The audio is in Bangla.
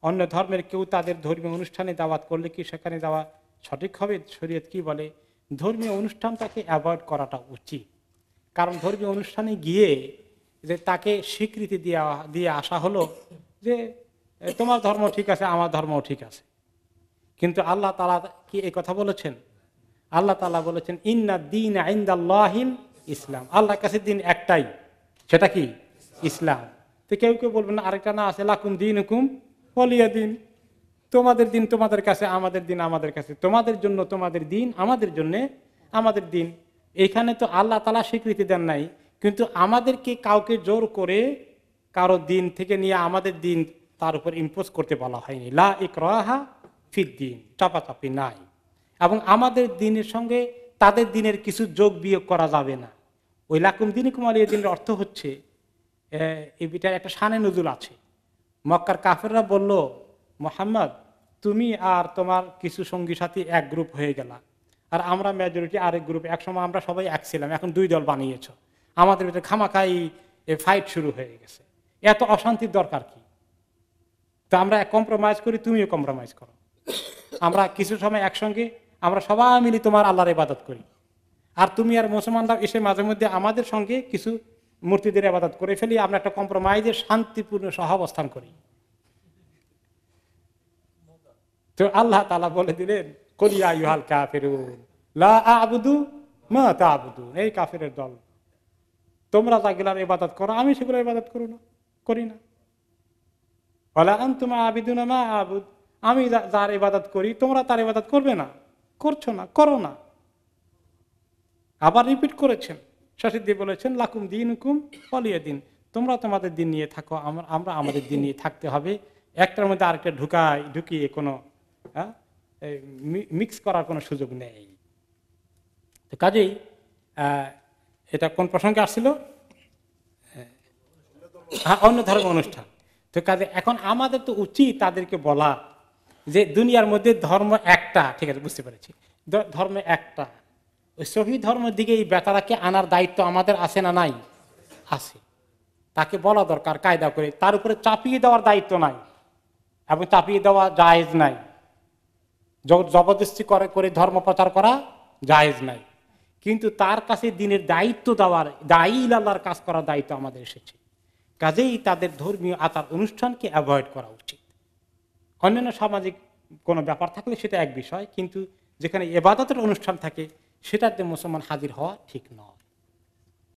অন্য ধর্মের কেউ তাদের ধর্মীয় অনুষ্ঠানে দাওয়াত করলে কি সেখানে যাওয়া সঠিক হবে? শরীয়ত কি বলে? ধর্মীয় অনুষ্ঠানটাকে অ্যাভয়েড করাটা উচিত। কারণ ধর্মীয় অনুষ্ঠানে গিয়ে যে তাকে স্বীকৃতি দিয়ে আসা হলো যে তোমার ধর্ম ঠিক আছে, আমার ধর্মও ঠিক আছে। কিন্তু আল্লাহ তাআলা কি এই কথা বলেছেন? আল্লাহ তাআলা বলেছেন ইন্না দ্বীন ইনদাল্লাহিল ইসলাম। আল্লাহর কাছে দিন একটাই, সেটা কি? ইসলাম। তো কেউ কেউ বলবেন আরেকটা না আছে, লাকুম দীনুকুম ওয়ালিয়া দিন, তোমাদের দিন তোমাদের কাছে, আমাদের দিন আমাদের কাছে, তোমাদের জন্য তোমাদের দিন, আমাদের জন্য আমাদের দিন। এখানে তো আল্লাহ তাআলা স্বীকৃতি দেন নাই, কিন্তু আমাদেরকে কাউকে জোর করে কারো দিন থেকে নিয়ে আমাদের দিন তার উপর ইম্পোজ করতে বলা হয়নি। লা ইকরাহা ফিদ্দিন, চাপাচাপি নাই। এবং আমাদের দিনের সঙ্গে তাদের দিনের কিছু যোগ বিয়োগ করা যাবে না। ওই লাকুম দীনুকুম ওয়ালিয়া দিনের অর্থ হচ্ছে, এটার একটা শানে নজুল আছে। মক্কার কাফেররা বলল, মুহাম্মদ তুমি আর তোমার কিছু সঙ্গী সাথী এক গ্রুপ হয়ে গেলা, আর আমরা মেজরিটি আরেক গ্রুপ, একসময় আমরা সবাই এক ছিলাম, এখন দুই দল বানিয়েছ, আমাদের ভিতরে খামাখাই ফাইট শুরু হয়ে গেছে, এত অশান্তির দরকার কি? তো আমরা কম্প্রোমাইজ করি, তুমিও কম্প্রোমাইজ করো, আমরা কিছু সময় একসঙ্গে আমরা সবাই মিলে তোমার আল্লাহর ইবাদত করি, আর তুমি আর মুসলমানরা এসে মাঝে মধ্যে আমাদের সঙ্গে কিছু মূর্তিদের ইবাদত করে ফেলি, আমরা একটা কম্প্রোমাইজে শান্তিপূর্ণ সহাবস্থান করি। তো আল্লাহ তাআলা বলে দিলেন কুল ইয়া আইয়ুহাল কাফিরুন লা আ'বুদু মা তা'বুদুন, এই কাফিরের দল, তোমরা যেগুলোর ইবাদত করো আমি সেগুলোর ইবাদত করি না। ওয়ালা আনতুম আবিদুনা মা আ'বুদ, আমি যার ইবাদত করি তোমরা তার ইবাদত করবে না, করছো না, করো না। আবার রিপিট করেছেন, শেষে দিয়ে বলেছেন লাকুম দীনুকুম ওয়ালিয়া দিন, তোমরা তোমাদের দিন নিয়ে থাকো, আমরা আমাদের দিন নিয়ে থাকতে হবে। একটার মধ্যে আরেকটা ঢুকিয়ে কোনো মিক্স করার কোনো সুযোগ নেই। তো কাজেই এটা কোন প্রসঙ্গে আসছিল? অন্য ধর্ম অনুষ্ঠান। তো কাজে এখন আমাদের তো উচিত তাদেরকে বলা যে দুনিয়ার মধ্যে ধর্ম একটা, ঠিক আছে বুঝতে পেরেছি, ধর্ম একটা, ওই সহি ধর্মের দিকে এই বেচারাকে আনার দায়িত্ব আমাদের আছে না নাই? আছে। তাকে বলা দরকার কায়দা করে, তার উপরে চাপিয়ে দেওয়ার দায়িত্ব নাই, এবং চাপিয়ে দেওয়া জায়েজ নাই, জবরদস্তি করে ধর্ম প্রচার করা জায়েজ নাই। কিন্তু তার কাছে দিনের দায়িত্ব দেওয়ার, দায়ী আল্লাহর কাজ করার দায়িত্ব আমাদের এসেছে। কাজেই তাদের ধর্মীয় আচার অনুষ্ঠানকে অ্যাভয়েড করা উচিত। অন্যান্য সামাজিক কোনো ব্যাপার থাকলে সেটা এক বিষয়, কিন্তু যেখানে ইবাদতের অনুষ্ঠান থাকে সেটাতে মুসলমান হাজির হওয়া ঠিক নয়।